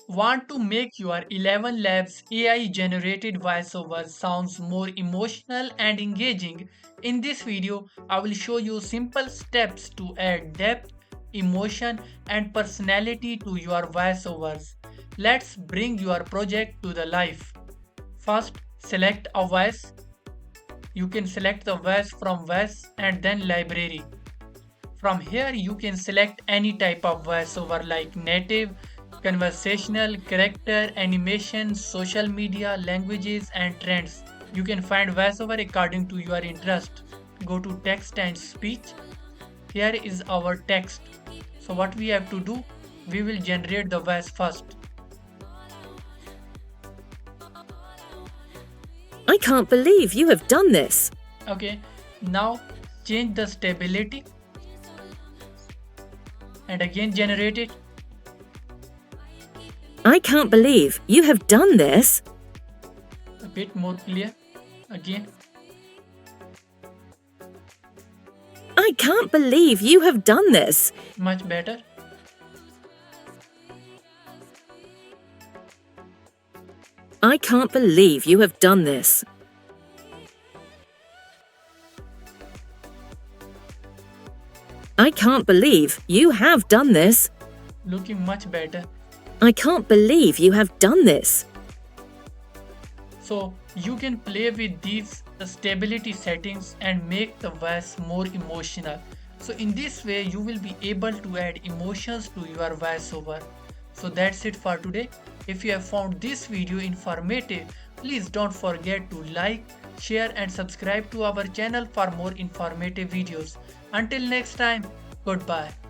Want to make your ElevenLabs AI generated voiceover sounds more emotional and engaging? In this video, I will show you simple steps to add depth, emotion, and personality to your voiceovers. Let's bring your project to the life. First, select a voice. You can select the voice from voice and then library. From here you can select any type of voiceover like native, conversational, character, animation, social media, languages and trends. You can find voiceover according to your interest. Go to text and speech. Here is our text. So what we have to do, we will generate the voice first. I can't believe you have done this. Okay, now change the stability and again generate it. I can't believe you have done this. A bit more clear. Again. I can't believe you have done this. Much better. I can't believe you have done this. I can't believe you have done this. Looking much better. I can't believe you have done this. So you can play with these stability settings and make the voice more emotional. So in this way you will be able to add emotions to your voiceover. So that's it for today. If you have found this video informative, please don't forget to like, share and subscribe to our channel for more informative videos. Until next time, goodbye.